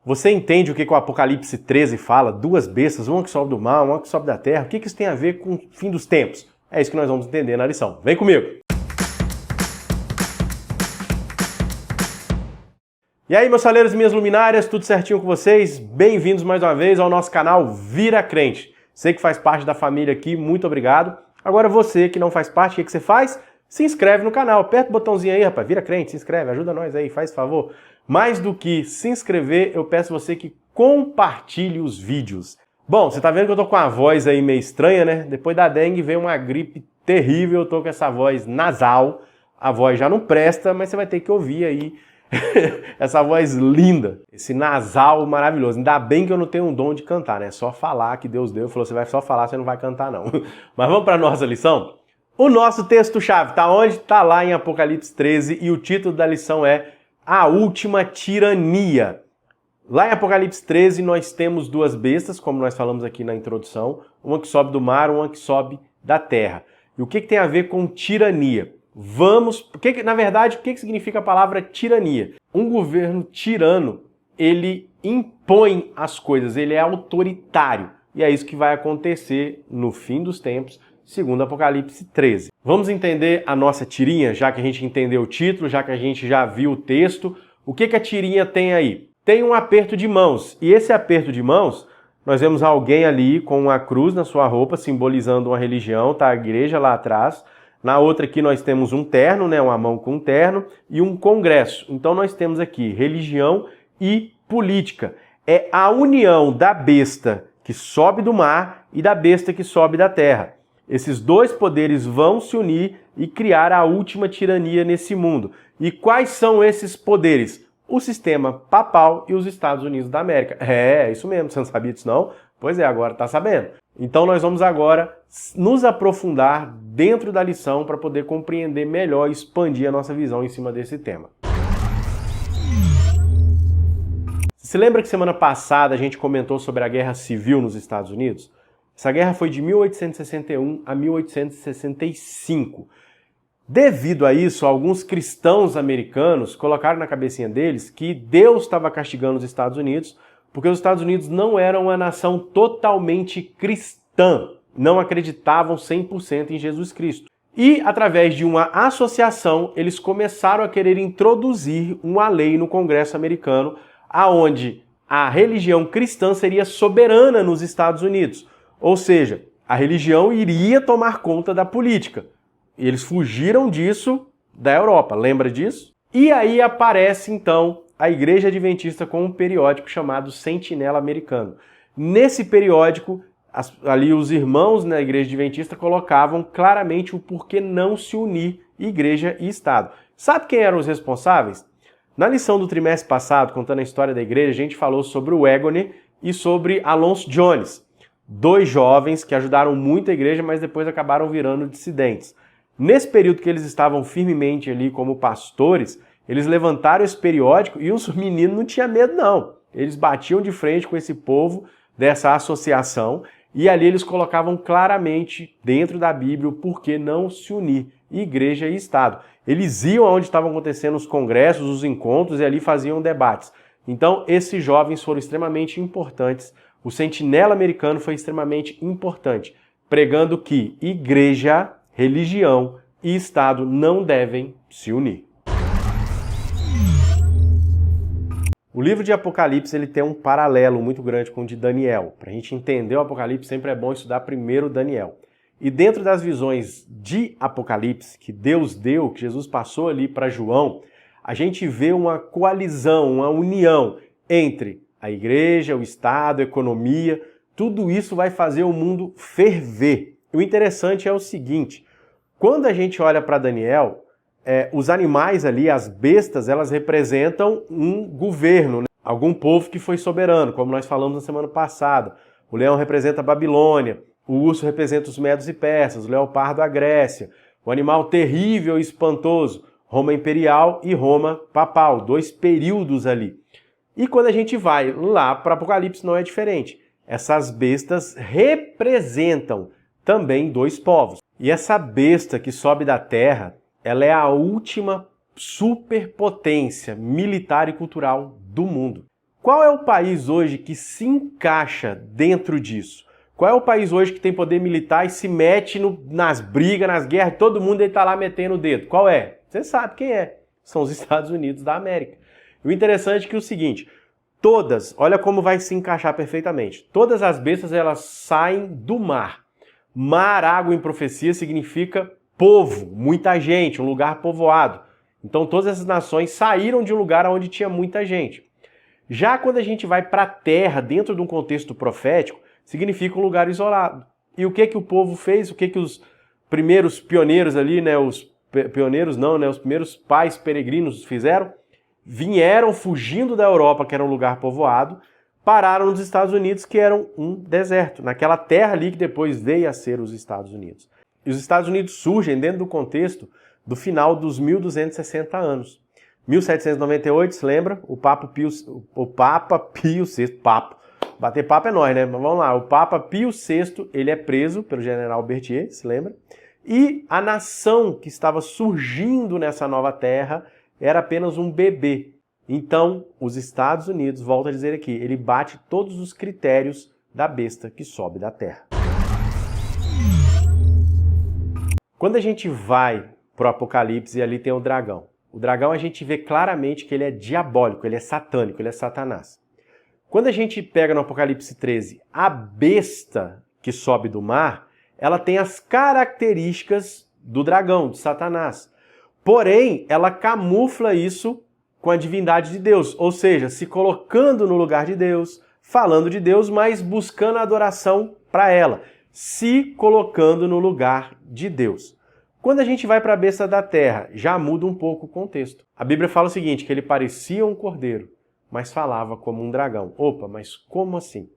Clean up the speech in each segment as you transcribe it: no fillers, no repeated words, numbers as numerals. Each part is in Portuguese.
Você entende o que o Apocalipse 13 fala? Duas bestas, uma que sobe do mar, uma que sobe da terra. O que isso tem a ver com o fim dos tempos? É isso que nós vamos entender na lição. Vem comigo! E aí, meus saleiros e minhas luminárias, tudo certinho com vocês? Bem-vindos mais uma vez ao nosso canal Vira Crente. Você que faz parte da família aqui, muito obrigado. Agora você que não faz parte, o que você faz? Se inscreve no canal, aperta o botãozinho aí, rapaz, Vira Crente, se inscreve, ajuda nós aí, faz favor. Mais do que se inscrever, eu peço você que compartilhe os vídeos. Bom, você tá vendo que eu tô com a voz aí meio estranha, né? Depois da dengue veio uma gripe terrível, eu tô com essa voz nasal. A voz já não presta, mas você vai ter que ouvir aí essa voz linda, esse nasal maravilhoso. Ainda bem que eu não tenho um dom de cantar, né? Só falar que Deus deu, falou, você vai só falar, você não vai cantar não. Mas vamos para nossa lição? O nosso texto-chave tá onde? Tá lá em Apocalipse 13 e o título da lição é A Última Tirania. Lá em Apocalipse 13 nós temos duas bestas, como nós falamos aqui na introdução, uma que sobe do mar, uma que sobe da terra. E o que tem a ver com tirania? Na verdade, o que significa a palavra tirania? Um governo tirano, ele impõe as coisas, ele é autoritário. E é isso que vai acontecer no fim dos tempos, segundo Apocalipse 13. Vamos entender a nossa tirinha, já que a gente entendeu o título, já que a gente já viu o texto. O que a tirinha tem aí? Tem um aperto de mãos, e esse aperto de mãos, nós vemos alguém ali com uma cruz na sua roupa, simbolizando uma religião, tá a igreja lá atrás. Na outra aqui nós temos um terno, né, uma mão com um terno, e um congresso. Então nós temos aqui religião e política. É a união da besta que sobe do mar e da besta que sobe da terra. Esses dois poderes vão se unir e criar a última tirania nesse mundo. E quais são esses poderes? O sistema papal e os Estados Unidos da América. É isso mesmo, você não sabia disso não? Pois é, agora está sabendo. Então nós vamos agora nos aprofundar dentro da lição para poder compreender melhor e expandir a nossa visão em cima desse tema. Você lembra que semana passada a gente comentou sobre a Guerra Civil nos Estados Unidos? Essa guerra foi de 1861 a 1865. Devido a isso, alguns cristãos americanos colocaram na cabecinha deles que Deus estava castigando os Estados Unidos porque os Estados Unidos não eram uma nação totalmente cristã, não acreditavam 100% em Jesus Cristo. E, através de uma associação, eles começaram a querer introduzir uma lei no Congresso americano aonde a religião cristã seria soberana nos Estados Unidos. Ou seja, a religião iria tomar conta da política. E eles fugiram disso da Europa, lembra disso? E aí aparece, então, a Igreja Adventista com um periódico chamado Sentinela Americano. Nesse periódico, ali os irmãos na Igreja Adventista colocavam claramente o porquê não se unir Igreja e Estado. Sabe quem eram os responsáveis? Na lição do trimestre passado, contando a história da igreja, a gente falou sobre o Waggoner e sobre Alonso Jones. Dois jovens que ajudaram muito a igreja, mas depois acabaram virando dissidentes. Nesse período que eles estavam firmemente ali como pastores, eles levantaram esse periódico e os meninos não tinham medo não. Eles batiam de frente com esse povo dessa associação e ali eles colocavam claramente dentro da Bíblia o porquê não se unir igreja e Estado. Eles iam onde estavam acontecendo os congressos, os encontros e ali faziam debates. Então esses jovens foram extremamente importantes. O Sentinela Americano foi extremamente importante, pregando que igreja, religião e Estado não devem se unir. O livro de Apocalipse ele tem um paralelo muito grande com o de Daniel. Para a gente entender o Apocalipse, sempre é bom estudar primeiro Daniel. E dentro das visões de Apocalipse, que Deus deu, que Jesus passou ali para João, a gente vê uma coalizão, uma união entre a igreja, o Estado, a economia. Tudo isso vai fazer o mundo ferver. E o interessante é o seguinte, quando a gente olha para Daniel, os animais ali, as bestas, elas representam um governo, né? Algum povo que foi soberano, como nós falamos na semana passada. O leão representa a Babilônia, o urso representa os medos e persas, o leopardo a Grécia, o animal terrível e espantoso, Roma imperial e Roma papal, dois períodos ali. E quando a gente vai lá para Apocalipse não é diferente. Essas bestas representam também dois povos. E essa besta que sobe da terra, ela é a última superpotência militar e cultural do mundo. Qual é o país hoje que se encaixa dentro disso? Qual é o país hoje que tem poder militar e se mete nas brigas, nas guerras, todo mundo está lá metendo o dedo? Qual é? Você sabe quem é. São os Estados Unidos da América. E o interessante é que é o seguinte, olha como vai se encaixar perfeitamente. Todas as bestas, elas saem do mar. Mar, água em profecia significa povo, muita gente, um lugar povoado. Então todas essas nações saíram de um lugar onde tinha muita gente. Já quando a gente vai para a terra, dentro de um contexto profético, significa um lugar isolado. E o que o povo fez? O que os primeiros pioneiros ali, né, os primeiros pais peregrinos fizeram? Vieram fugindo da Europa, que era um lugar povoado, pararam nos Estados Unidos, que eram um deserto, naquela terra ali que depois veio a ser os Estados Unidos. E os Estados Unidos surgem dentro do contexto do final dos 1260 anos. 1798, se lembra? O Papa Pio VI, bater papo é nós, né? Mas vamos lá, o Papa Pio VI, ele é preso pelo general Berthier, se lembra? E a nação que estava surgindo nessa nova terra era apenas um bebê. Então, os Estados Unidos, volto a dizer aqui, ele bate todos os critérios da besta que sobe da terra. Quando a gente vai para o Apocalipse e ali tem o dragão a gente vê claramente que ele é diabólico, ele é satânico, ele é Satanás. Quando a gente pega no Apocalipse 13 a besta que sobe do mar, ela tem as características do dragão, de Satanás. Porém, ela camufla isso com a divindade de Deus, ou seja, se colocando no lugar de Deus, falando de Deus, mas buscando a adoração para ela, se colocando no lugar de Deus. Quando a gente vai para a besta da terra, já muda um pouco o contexto. A Bíblia fala o seguinte, que ele parecia um cordeiro, mas falava como um dragão. Opa, mas como assim?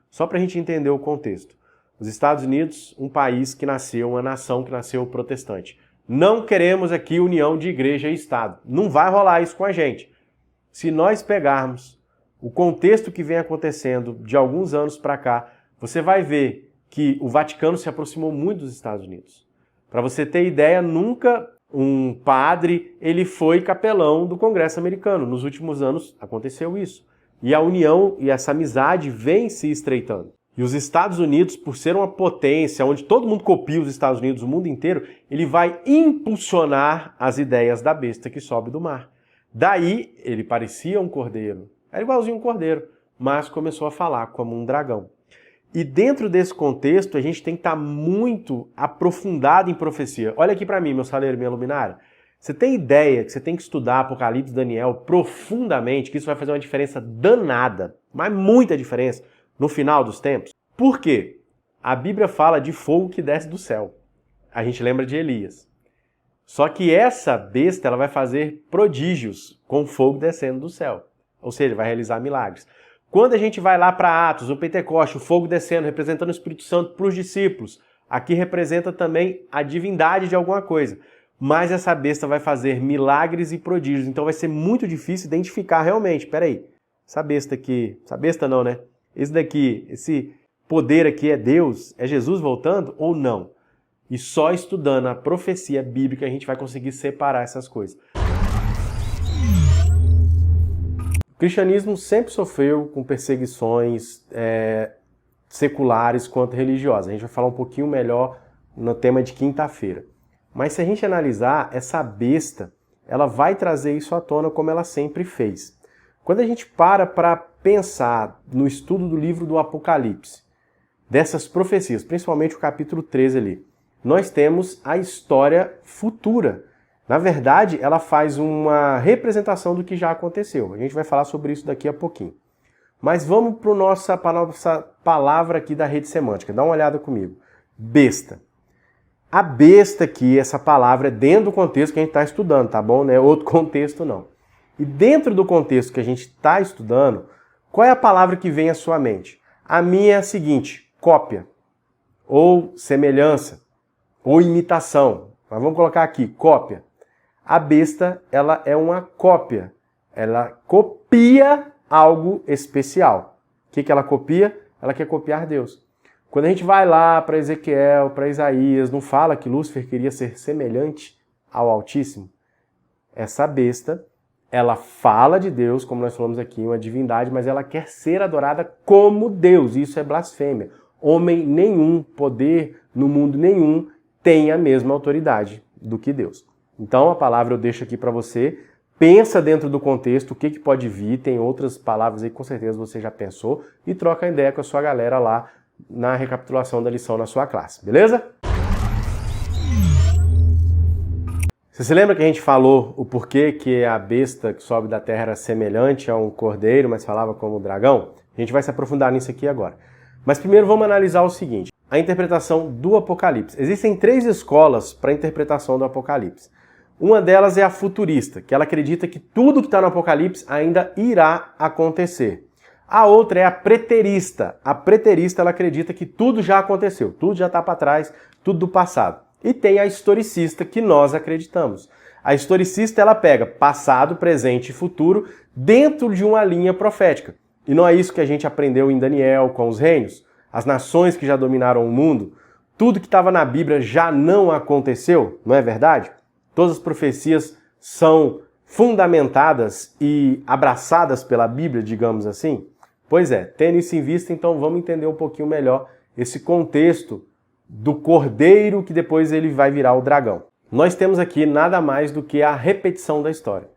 Só para a gente entender o contexto. Os Estados Unidos, um país que nasceu, uma nação que nasceu protestante. Não queremos aqui união de igreja e Estado. Não vai rolar isso com a gente. Se nós pegarmos o contexto que vem acontecendo de alguns anos para cá, você vai ver que o Vaticano se aproximou muito dos Estados Unidos. Para você ter ideia, nunca um padre ele foi capelão do Congresso americano. Nos últimos anos aconteceu isso. E a união e essa amizade vem se estreitando. E os Estados Unidos, por ser uma potência onde todo mundo copia os Estados Unidos, o mundo inteiro, ele vai impulsionar as ideias da besta que sobe do mar. Daí, ele parecia um cordeiro. Era igualzinho um cordeiro, mas começou a falar como um dragão. E dentro desse contexto, a gente tem que estar muito aprofundado em profecia. Olha aqui para mim, meu saleiro, minha luminária. Você tem ideia que você tem que estudar Apocalipse e Daniel profundamente, que isso vai fazer uma diferença danada, mas muita diferença, no final dos tempos? Por quê? A Bíblia fala de fogo que desce do céu. A gente lembra de Elias. Só que essa besta ela vai fazer prodígios com fogo descendo do céu. Ou seja, vai realizar milagres. Quando a gente vai lá para Atos, o Pentecoste, o fogo descendo, representando o Espírito Santo para os discípulos, aqui representa também a divindade de alguma coisa. Mas essa besta vai fazer milagres e prodígios. Então vai ser muito difícil identificar realmente. Peraí, essa besta aqui... Essa besta não, né? Esse daqui, esse poder aqui é Deus? É Jesus voltando ou não? E só estudando a profecia bíblica a gente vai conseguir separar essas coisas. O cristianismo sempre sofreu com perseguições seculares quanto religiosas. A gente vai falar um pouquinho melhor no tema de quinta-feira. Mas se a gente analisar, essa besta, ela vai trazer isso à tona como ela sempre fez. Quando a gente para pensar no estudo do livro do Apocalipse, dessas profecias, principalmente o capítulo 13 ali, nós temos a história futura. Na verdade, ela faz uma representação do que já aconteceu. A gente vai falar sobre isso daqui a pouquinho. Mas vamos para a nossa palavra aqui da rede semântica. Dá uma olhada comigo. Besta. A besta aqui, essa palavra é dentro do contexto que a gente está estudando, tá bom? Não é outro contexto, não. E dentro do contexto que a gente está estudando, qual é a palavra que vem à sua mente? A minha é a seguinte, cópia, ou semelhança, ou imitação. Mas vamos colocar aqui, cópia. A besta, ela é uma cópia. Ela copia algo especial. O que ela copia? Ela quer copiar Deus. Quando a gente vai lá para Ezequiel, para Isaías, não fala que Lúcifer queria ser semelhante ao Altíssimo? Essa besta, ela fala de Deus, como nós falamos aqui, uma divindade, mas ela quer ser adorada como Deus. Isso é blasfêmia. Homem nenhum, poder no mundo nenhum, tem a mesma autoridade do que Deus. Então a palavra eu deixo aqui para você. Pensa dentro do contexto, o que pode vir. Tem outras palavras aí que com certeza você já pensou. E troca ideia com a sua galera lá na recapitulação da lição na sua classe. Beleza? Você se lembra que a gente falou o porquê que a besta que sobe da terra era semelhante a um cordeiro, mas falava como um dragão? A gente vai se aprofundar nisso aqui agora. Mas primeiro vamos analisar o seguinte, a interpretação do Apocalipse. Existem 3 escolas para a interpretação do Apocalipse. Uma delas é a futurista, que ela acredita que tudo que está no Apocalipse ainda irá acontecer. A outra é a preterista. A preterista ela acredita que tudo já aconteceu, tudo já está para trás, tudo do passado. E tem a historicista que nós acreditamos. A historicista ela pega passado, presente e futuro dentro de uma linha profética. E não é isso que a gente aprendeu em Daniel com os reinos? As nações que já dominaram o mundo, tudo que estava na Bíblia já não aconteceu, não é verdade? Todas as profecias são fundamentadas e abraçadas pela Bíblia, digamos assim? Pois é, tendo isso em vista, então vamos entender um pouquinho melhor esse contexto do cordeiro que depois ele vai virar o dragão. Nós temos aqui nada mais do que a repetição da história.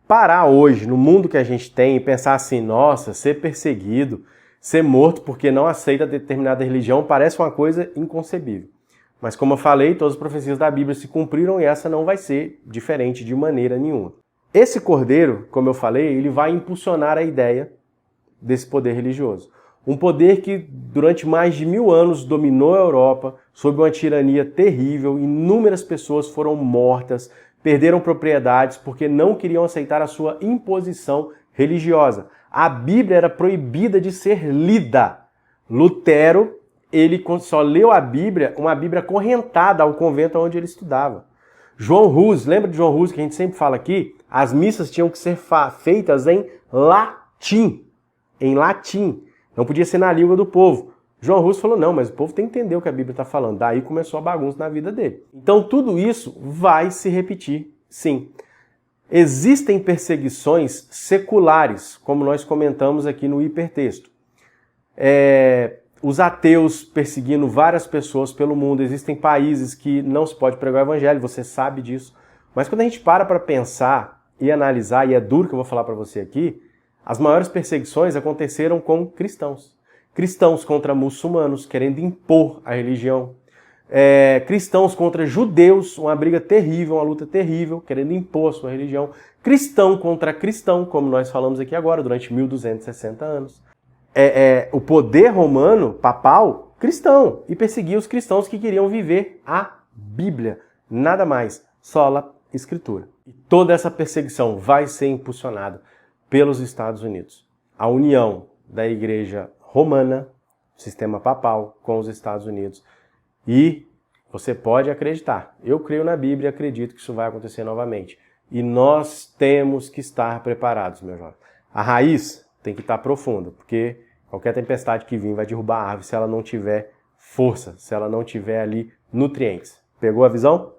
Parar hoje, no mundo que a gente tem, e pensar assim, nossa, ser perseguido, ser morto porque não aceita determinada religião, parece uma coisa inconcebível. Mas como eu falei, todas as profecias da Bíblia se cumpriram e essa não vai ser diferente de maneira nenhuma. Esse cordeiro, como eu falei, ele vai impulsionar a ideia desse poder religioso. Um poder que durante mais de 1000 anos dominou a Europa, sob uma tirania terrível, inúmeras pessoas foram mortas, perderam propriedades porque não queriam aceitar a sua imposição religiosa. A Bíblia era proibida de ser lida. Lutero, ele só leu a Bíblia, uma Bíblia acorrentada ao convento onde ele estudava. João Hus, lembra de João Hus que a gente sempre fala aqui? As missas tinham que ser feitas em latim. Em latim. Não podia ser na língua do povo. João Hus falou, não, mas o povo tem que entender o que a Bíblia está falando. Daí começou a bagunça na vida dele. Então tudo isso vai se repetir, sim. Existem perseguições seculares, como nós comentamos aqui no hipertexto. Os ateus perseguindo várias pessoas pelo mundo. Existem países que não se pode pregar o evangelho, você sabe disso. Mas quando a gente para pensar e analisar, e é duro que eu vou falar para você aqui, as maiores perseguições aconteceram com cristãos. Cristãos contra muçulmanos, querendo impor a religião. Cristãos contra judeus, uma briga terrível, uma luta terrível, querendo impor a sua religião. Cristão contra cristão, como nós falamos aqui agora, durante 1260 anos. O poder romano, papal, cristão, e perseguia os cristãos que queriam viver a Bíblia. Nada mais, sola Escritura. E toda essa perseguição vai ser impulsionada pelos Estados Unidos. A união da Igreja Romana, sistema papal, com os Estados Unidos. E você pode acreditar. Eu creio na Bíblia e acredito que isso vai acontecer novamente. E nós temos que estar preparados, meu jovem. A raiz tem que estar profunda, porque qualquer tempestade que vir vai derrubar a árvore se ela não tiver força, se ela não tiver ali nutrientes. Pegou a visão?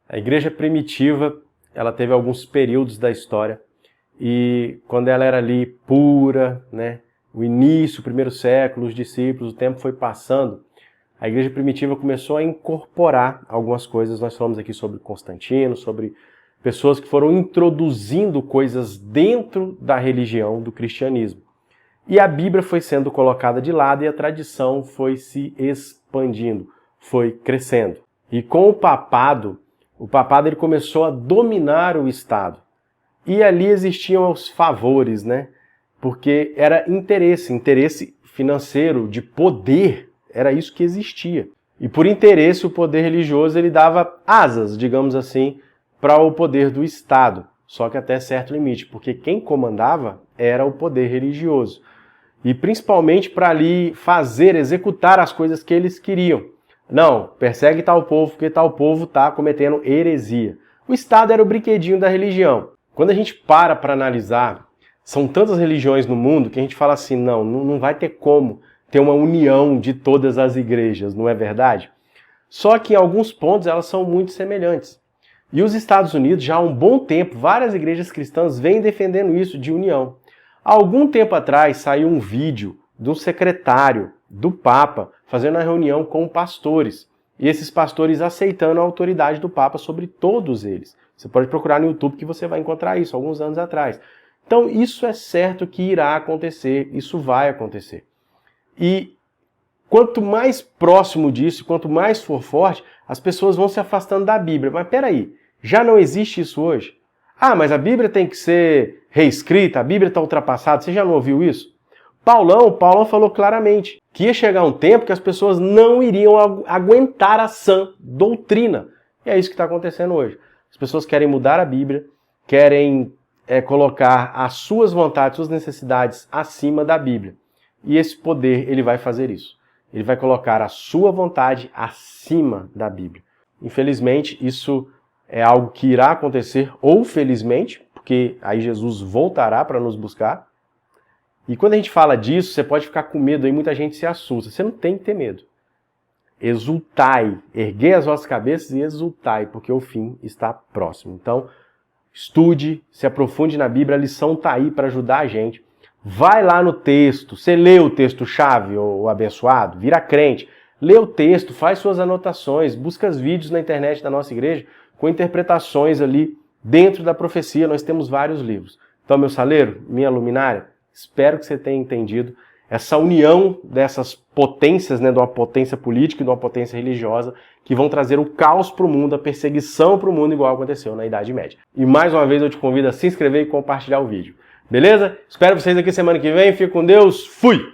A igreja primitiva, ela teve alguns períodos da história e quando ela era ali pura, né, o início, o primeiro século, os discípulos, o tempo foi passando, a igreja primitiva começou a incorporar algumas coisas. Nós falamos aqui sobre Constantino, sobre pessoas que foram introduzindo coisas dentro da religião, do cristianismo. E a Bíblia foi sendo colocada de lado e a tradição foi se expandindo, foi crescendo. E com o papado ele começou a dominar o Estado. E ali existiam os favores, né? Porque era interesse financeiro, de poder, era isso que existia. E por interesse, o poder religioso ele dava asas, digamos assim, para o poder do Estado. Só que até certo limite, porque quem comandava era o poder religioso. E principalmente para ali executar as coisas que eles queriam. Não, persegue tal povo porque tal povo está cometendo heresia. O Estado era o brinquedinho da religião. Quando a gente para analisar, são tantas religiões no mundo que a gente fala assim, não vai ter como ter uma união de todas as igrejas, não é verdade? Só que em alguns pontos elas são muito semelhantes. E os Estados Unidos, já há um bom tempo, várias igrejas cristãs vêm defendendo isso, de união. Há algum tempo atrás saiu um vídeo de um secretário do Papa fazendo uma reunião com pastores. E esses pastores aceitando a autoridade do Papa sobre todos eles. Você pode procurar no YouTube que você vai encontrar isso, alguns anos atrás. Então isso é certo que irá acontecer, isso vai acontecer. E quanto mais próximo disso, quanto mais for forte, as pessoas vão se afastando da Bíblia. Mas peraí, já não existe isso hoje? Ah, mas a Bíblia tem que ser reescrita, a Bíblia está ultrapassada, você já não ouviu isso? Paulão falou claramente que ia chegar um tempo que as pessoas não iriam aguentar a sã doutrina. E é isso que está acontecendo hoje. As pessoas querem mudar a Bíblia, querem colocar as suas vontades, suas necessidades acima da Bíblia. E esse poder, ele vai fazer isso. Ele vai colocar a sua vontade acima da Bíblia. Infelizmente, isso é algo que irá acontecer, ou felizmente, porque aí Jesus voltará para nos buscar. E quando a gente fala disso, você pode ficar com medo, aí muita gente se assusta. Você não tem que ter medo. Exultai, erguei as vossas cabeças e exultai, porque o fim está próximo. Então, estude, se aprofunde na Bíblia, a lição está aí para ajudar a gente. Vai lá no texto, você lê o texto-chave, o abençoado, vira crente, lê o texto, faz suas anotações, busca os vídeos na internet da nossa igreja com interpretações ali dentro da profecia, nós temos vários livros. Então, meu saleiro, minha luminária, espero que você tenha entendido essa união dessas potências, de uma potência política e de uma potência religiosa, que vão trazer o caos para o mundo, a perseguição para o mundo, igual aconteceu na Idade Média. E mais uma vez eu te convido a se inscrever e compartilhar o vídeo. Beleza? Espero vocês aqui semana que vem. Fique com Deus. Fui!